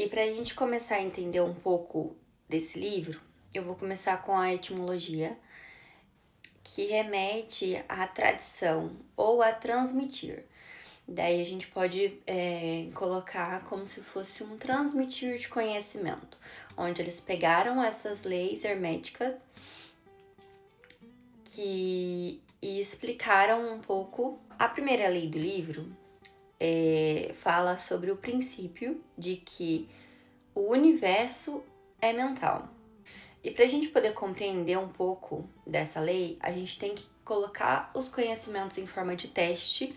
E para a gente começar a entender um pouco desse livro, eu vou começar com a etimologia, que remete à tradição ou a transmitir. Daí a gente pode colocar como se fosse um transmitir de conhecimento, onde eles pegaram essas leis herméticas e explicaram um pouco. A primeira lei do livro fala sobre o princípio de que o universo é mental. E para a gente poder compreender um pouco dessa lei, a gente tem que colocar os conhecimentos em forma de teste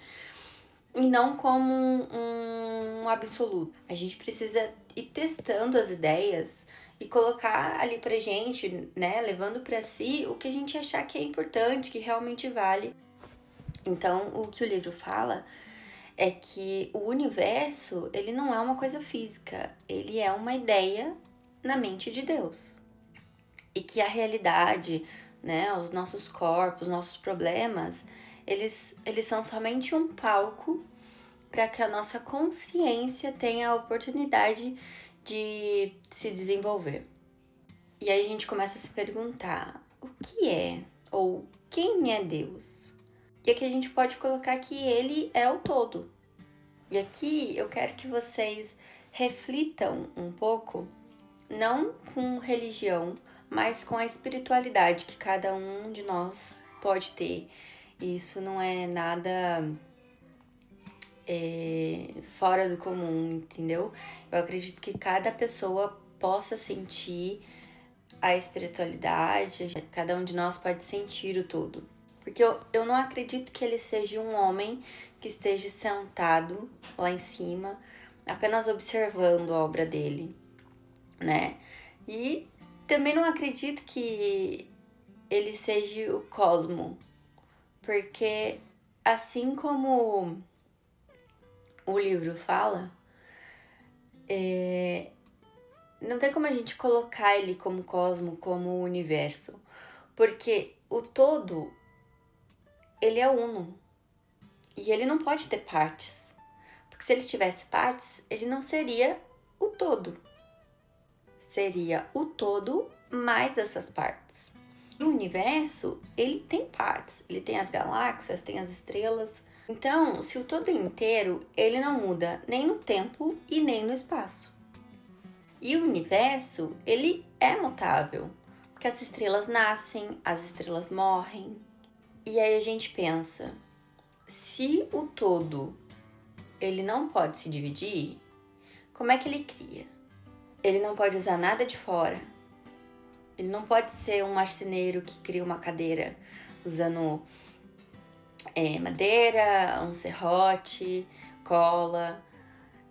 e não como um absoluto. A gente precisa ir testando as ideias e colocar ali pra gente, né, levando para si o que a gente achar que é importante, que realmente vale. Então, o que o livro fala é que o universo, ele não é uma coisa física, ele é uma ideia na mente de Deus. E que a realidade, né, os nossos corpos, nossos problemas, eles são somente um palco para que a nossa consciência tenha a oportunidade de se desenvolver. E aí a gente começa a se perguntar: o que é? Ou quem é Deus? E aqui a gente pode colocar que ele é o todo. E aqui eu quero que vocês reflitam um pouco, não com religião, mas com a espiritualidade que cada um de nós pode ter. Isso não é nada fora do comum, entendeu? Eu acredito que cada pessoa possa sentir a espiritualidade, cada um de nós pode sentir o todo. Porque eu não acredito que ele seja um homem que esteja sentado lá em cima, apenas observando a obra dele, né? E também não acredito que ele seja o cosmo, porque assim como o livro fala, não tem como a gente colocar ele como cosmo, como universo, porque o todo, ele é uno, e ele não pode ter partes, porque se ele tivesse partes, ele não seria o todo, seria o todo mais essas partes. E o universo, ele tem partes, ele tem as galáxias, tem as estrelas. Então, se o todo inteiro, ele não muda nem no tempo e nem no espaço. E o universo, ele é mutável, porque as estrelas nascem, as estrelas morrem. E aí a gente pensa, se o todo, ele não pode se dividir, como é que ele cria? Ele não pode usar nada de fora. Ele não pode ser um marceneiro que cria uma cadeira usando madeira, um serrote, cola.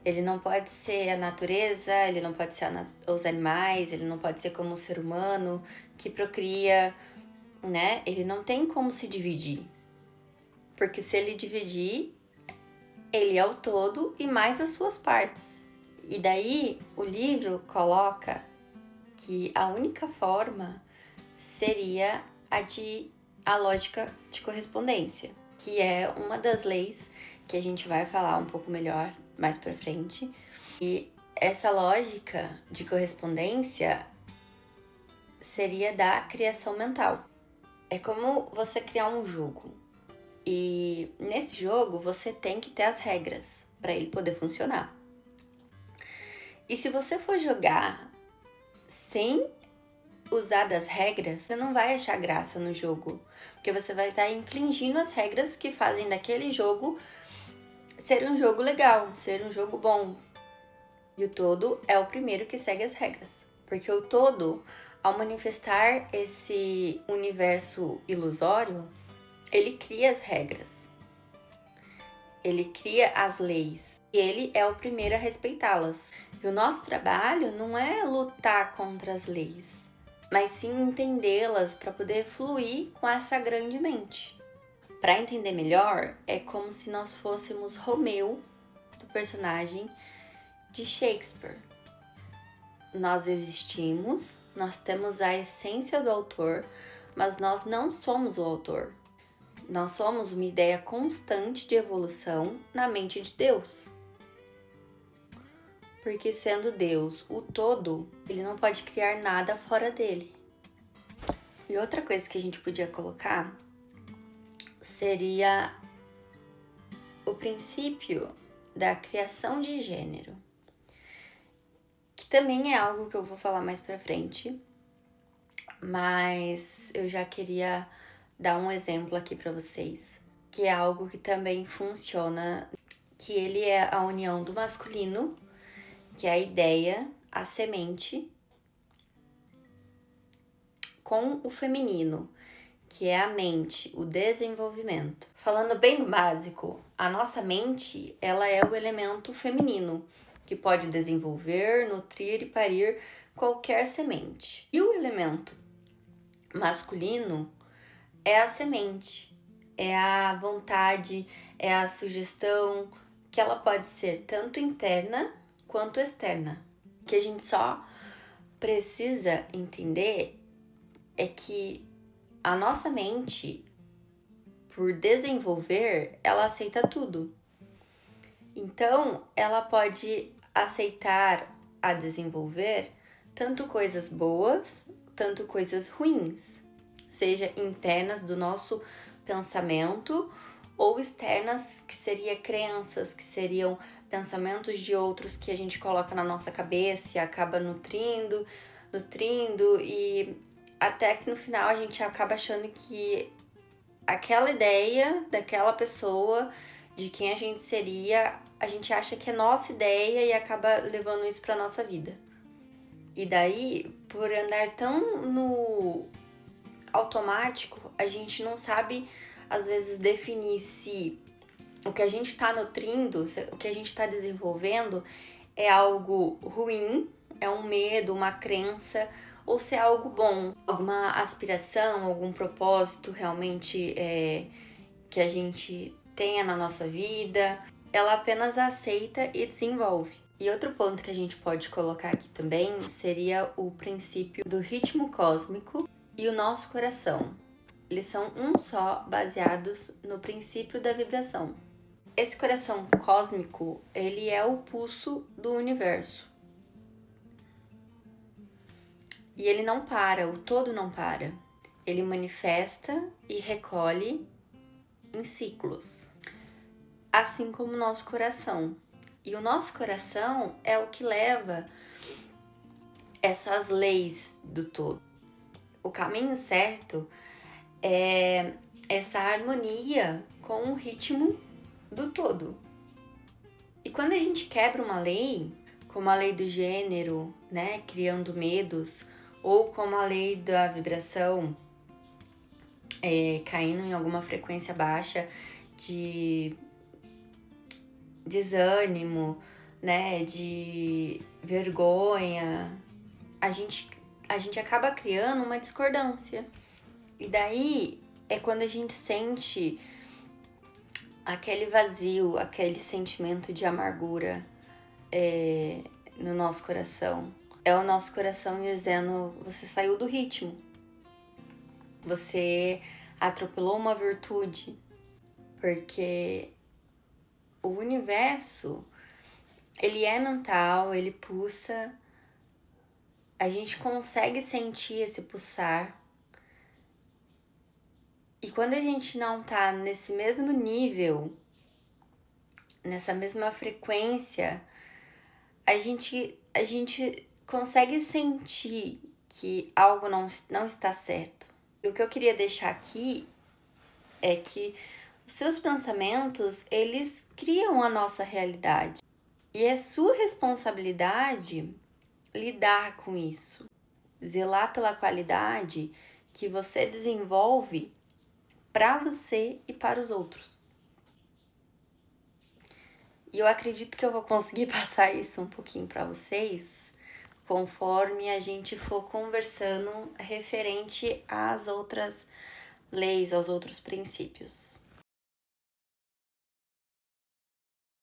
Ele não pode ser a natureza, ele não pode ser os animais, ele não pode ser como o ser humano que procria, né? Ele não tem como se dividir. Porque se ele dividir, ele é o todo e mais as suas partes. E daí o livro coloca que a única forma seria a lógica de correspondência, que é uma das leis que a gente vai falar um pouco melhor mais pra frente. E essa lógica de correspondência seria da criação mental. É como você criar um jogo. E nesse jogo você tem que ter as regras para ele poder funcionar. E se você for jogar sem usar das regras, você não vai achar graça no jogo, porque você vai estar infringindo as regras que fazem daquele jogo ser um jogo legal, ser um jogo bom. E o todo é o primeiro que segue as regras, porque o todo, ao manifestar esse universo ilusório, ele cria as regras, ele cria as leis, e ele é o primeiro a respeitá-las. E o nosso trabalho não é lutar contra as leis, mas sim entendê-las para poder fluir com essa grande mente. Para entender melhor, é como se nós fôssemos Romeu, do personagem de Shakespeare. Nós existimos, nós temos a essência do autor, mas nós não somos o autor. Nós somos uma ideia constante de evolução na mente de Deus. porque sendo Deus o todo, ele não pode criar nada fora dele. E outra coisa que a gente podia colocar seria o princípio da criação de gênero, que também é algo que eu vou falar mais pra frente, mas eu já queria dar um exemplo aqui pra vocês, que é algo que também funciona, que ele é a união do masculino, que é a ideia, a semente, com o feminino, que é a mente, o desenvolvimento. Falando bem no básico, a nossa mente, ela é o elemento feminino, que pode desenvolver, nutrir e parir qualquer semente. E o elemento masculino é a semente, é a vontade, é a sugestão, que ela pode ser tanto interna quanto externa. O que a gente só precisa entender é que a nossa mente, por desenvolver, ela aceita tudo. Então, ela pode aceitar a desenvolver tanto coisas boas, tanto coisas ruins, seja internas do nosso pensamento ou externas, que seriam crenças, que seriam pensamentos de outros que a gente coloca na nossa cabeça e acaba nutrindo e até que no final a gente acaba achando que aquela ideia daquela pessoa, de quem a gente seria, a gente acha que é nossa ideia e acaba levando isso pra nossa vida. E daí, por andar tão no automático, a gente não sabe, às vezes, definir se o que a gente está nutrindo, o que a gente está desenvolvendo é algo ruim, é um medo, uma crença, ou se é algo bom, alguma aspiração, algum propósito realmente que a gente tenha na nossa vida. Ela apenas aceita e desenvolve. E outro ponto que a gente pode colocar aqui também seria o princípio do ritmo cósmico e o nosso coração. Eles são um só, baseados no princípio da vibração. Esse coração cósmico, ele é o pulso do universo. E ele não para, o todo não para. Ele manifesta e recolhe em ciclos, assim como o nosso coração. E o nosso coração é o que leva essas leis do todo. O caminho certo é essa harmonia com o ritmo do todo. E quando a gente quebra uma lei, como a lei do gênero, né, criando medos, ou como a lei da vibração, caindo em alguma frequência baixa de desânimo, né, de vergonha, a gente acaba criando uma discordância. E daí é quando a gente sente aquele vazio, aquele sentimento de amargura no nosso coração. É o nosso coração dizendo: você saiu do ritmo, você atropelou uma virtude, porque o universo, ele é mental, ele pulsa, a gente consegue sentir esse pulsar. E quando a gente não tá nesse mesmo nível, nessa mesma frequência, a gente consegue sentir que algo não está certo. E o que eu queria deixar aqui é que os seus pensamentos, eles criam a nossa realidade. E é sua responsabilidade lidar com isso. Zelar pela qualidade que você desenvolve para você e para os outros. E eu acredito que eu vou conseguir passar isso um pouquinho para vocês, conforme a gente for conversando referente às outras leis, aos outros princípios.